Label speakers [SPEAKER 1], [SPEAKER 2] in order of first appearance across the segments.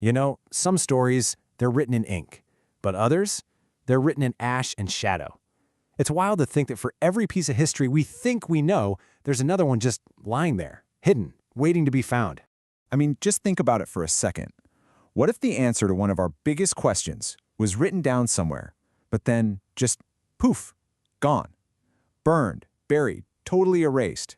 [SPEAKER 1] You know, some stories, they're written in ink, but others, they're written in ash and shadow. It's wild to think that for every piece of history we think we know, there's another one just lying there, hidden, waiting to be found.
[SPEAKER 2] I mean, just think about it for a second. What if the answer to one of our biggest questions was written down somewhere, but then just poof, gone, burned, buried, totally erased?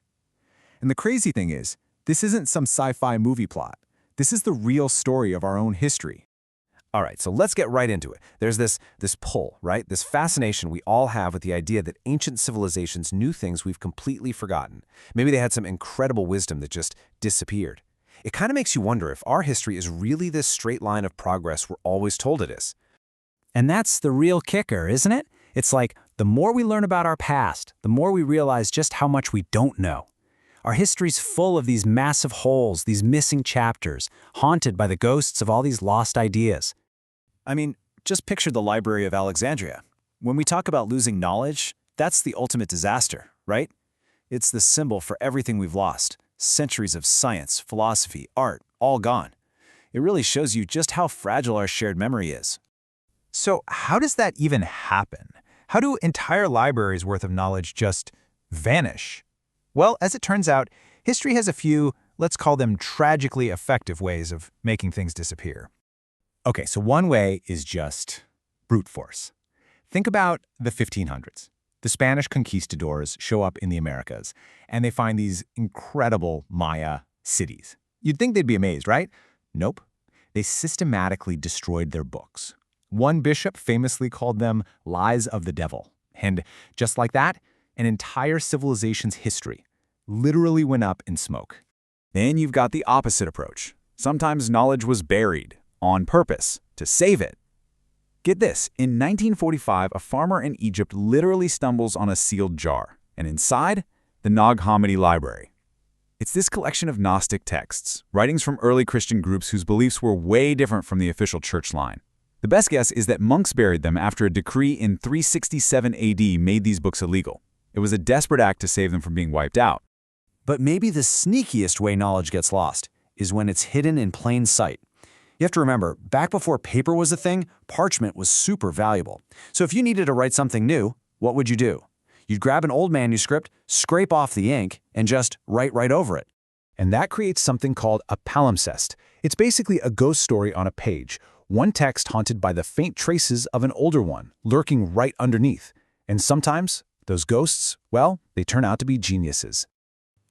[SPEAKER 2] And the crazy thing is, this isn't some sci-fi movie plot. This is the real story of our own history.
[SPEAKER 1] All right, so let's get right into it. There's this pull, right? This fascination we all have with the idea that ancient civilizations knew things we've completely forgotten. Maybe they had some incredible wisdom that just disappeared. It kind of makes you wonder if our history is really this straight line of progress we're always told it is.
[SPEAKER 3] And that's the real kicker, isn't it? It's like the more we learn about our past, the more we realize just how much we don't know. Our history's full of these massive holes, these missing chapters, haunted by the ghosts of all these lost ideas.
[SPEAKER 4] I mean, just picture the Library of Alexandria. When we talk about losing knowledge, that's the ultimate disaster, right? It's the symbol for everything we've lost. Centuries of science, philosophy, art, all gone. It really shows you just how fragile our shared memory is.
[SPEAKER 5] So how does that even happen? How do entire libraries worth of knowledge just vanish? Well, as it turns out, history has a few, let's call them tragically effective ways of making things disappear.
[SPEAKER 2] Okay, so one way is just brute force. Think about the 1500s. The Spanish conquistadors show up in the Americas, and they find these incredible Maya cities. You'd think they'd be amazed, right? Nope. They systematically destroyed their books. One bishop famously called them lies of the devil. And just like that, an entire civilization's history literally went up in smoke.
[SPEAKER 4] Then you've got the opposite approach. Sometimes knowledge was buried on purpose to save it. Get this, in 1945, a farmer in Egypt literally stumbles on a sealed jar, and inside, the Nag Hammadi Library. It's this collection of Gnostic texts, writings from early Christian groups whose beliefs were way different from the official church line. The best guess is that monks buried them after a decree in 367 AD made these books illegal. It was a desperate act to save them from being wiped out.
[SPEAKER 1] But maybe the sneakiest way knowledge gets lost is when it's hidden in plain sight. You have to remember, back before paper was a thing, parchment was super valuable. So if you needed to write something new, what would you do? You'd grab an old manuscript, scrape off the ink, and just write right over it.
[SPEAKER 2] And that creates something called a palimpsest. It's basically a ghost story on a page, one text haunted by the faint traces of an older one, lurking right underneath. And sometimes, those ghosts, well, they turn out to be geniuses.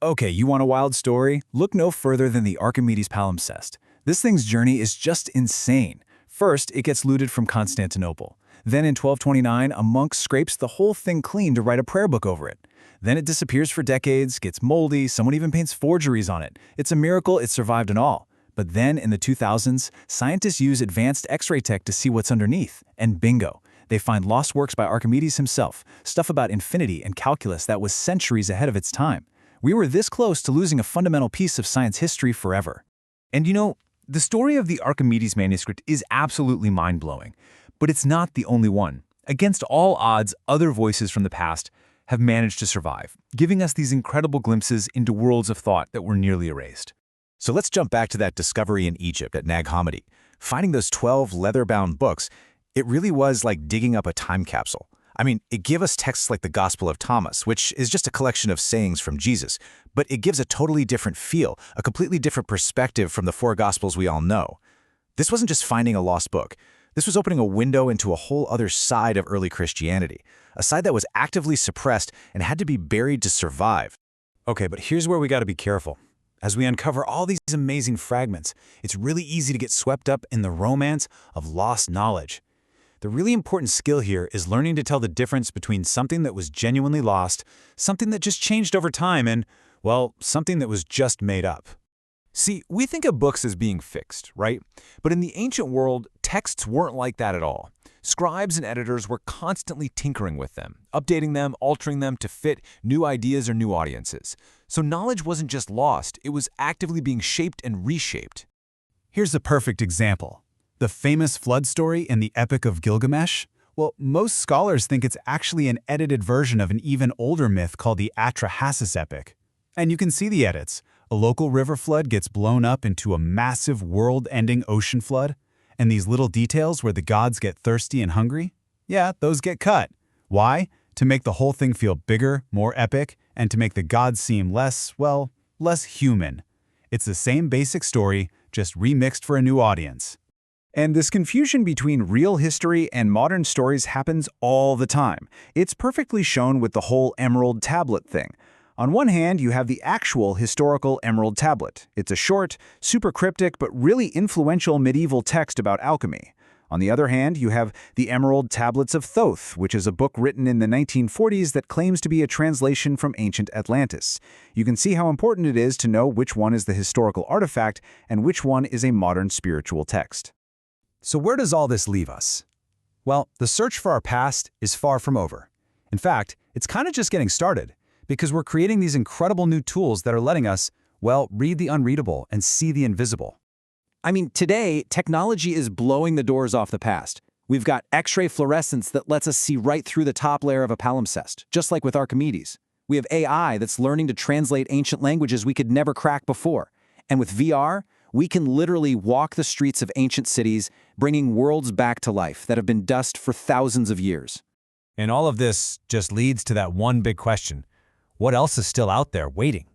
[SPEAKER 4] Okay, you want a wild story? Look no further than the Archimedes palimpsest. This thing's journey is just insane. First, it gets looted from Constantinople. Then in 1229, a monk scrapes the whole thing clean to write a prayer book over it. Then it disappears for decades, gets moldy, someone even paints forgeries on it. It's a miracle it survived and all. But then in the 2000s, scientists use advanced X-ray tech to see what's underneath. And bingo, they find lost works by Archimedes himself, stuff about infinity and calculus that was centuries ahead of its time. We were this close to losing a fundamental piece of science history forever.
[SPEAKER 5] And you know, the story of the Archimedes manuscript is absolutely mind-blowing, but it's not the only one. Against all odds, other voices from the past have managed to survive, giving us these incredible glimpses into worlds of thought that were nearly erased.
[SPEAKER 4] So let's jump back to that discovery in Egypt at Nag Hammadi. Finding those 12 leather-bound books, it really was like digging up a time capsule. I mean, it gave us texts like the Gospel of Thomas, which is just a collection of sayings from Jesus, but it gives a totally different feel, a completely different perspective from the four Gospels we all know. This wasn't just finding a lost book. This was opening a window into a whole other side of early Christianity, a side that was actively suppressed and had to be buried to survive. Okay, but here's where we got to be careful. As we uncover all these amazing fragments, it's really easy to get swept up in the romance of lost knowledge. The really important skill here is learning to tell the difference between something that was genuinely lost, something that just changed over time, and, well, something that was just made up. See, we think of books as being fixed, right? But in the ancient world, texts weren't like that at all. Scribes and editors were constantly tinkering with them, updating them, altering them to fit new ideas or new audiences. So knowledge wasn't just lost, it was actively being shaped and reshaped.
[SPEAKER 5] Here's a perfect example. The famous flood story in the Epic of Gilgamesh? Well, most scholars think it's actually an edited version of an even older myth called the Atrahasis epic. And you can see the edits.
[SPEAKER 6] A local river flood gets blown up into a massive world-ending ocean flood, and these little details where the gods get thirsty and hungry, yeah, those get cut. Why? To make the whole thing feel bigger, more epic, and to make the gods seem less, well, less human. It's the same basic story, just remixed for a new audience.
[SPEAKER 2] And this confusion between real history and modern stories happens all the time. It's perfectly shown with the whole emerald tablet thing. On one hand, you have the actual historical emerald tablet. It's a short, super cryptic, but really influential medieval text about alchemy. On the other hand, you have the Emerald Tablets of Thoth, which is a book written in the 1940s that claims to be a translation from ancient Atlantis. You can see how important it is to know which one is the historical artifact and which one is a modern spiritual text.
[SPEAKER 3] So where does all this leave us? Well, the search for our past is far from over. In fact, it's kind of just getting started, because we're creating these incredible new tools that are letting us, well, read the unreadable and see the invisible. I mean, today, technology is blowing the doors off the past. We've got X-ray fluorescence that lets us see right through the top layer of a palimpsest, just like with Archimedes. We have AI that's learning to translate ancient languages we could never crack before. And with VR, we can literally walk the streets of ancient cities, bringing worlds back to life that have been dust for thousands of years.
[SPEAKER 5] And all of this just leads to that one big question. What else is still out there waiting?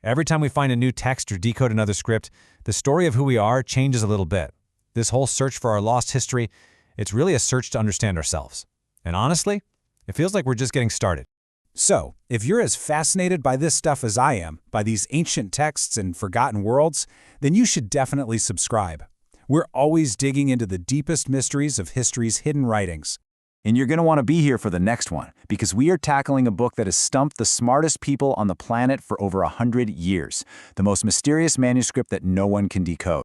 [SPEAKER 5] Every time we find a new text or decode another script, the story of who we are changes a little bit. This whole search for our lost history, it's really a search to understand ourselves. And honestly, it feels like we're just getting started.
[SPEAKER 3] So, if you're as fascinated by this stuff as I am, by these ancient texts and forgotten worlds, then you should definitely subscribe. We're always digging into the deepest mysteries of history's hidden writings.
[SPEAKER 2] And you're going to want to be here for the next one, because we are tackling a book that has stumped the smartest people on the planet for over 100 years, the most mysterious manuscript that no one can decode.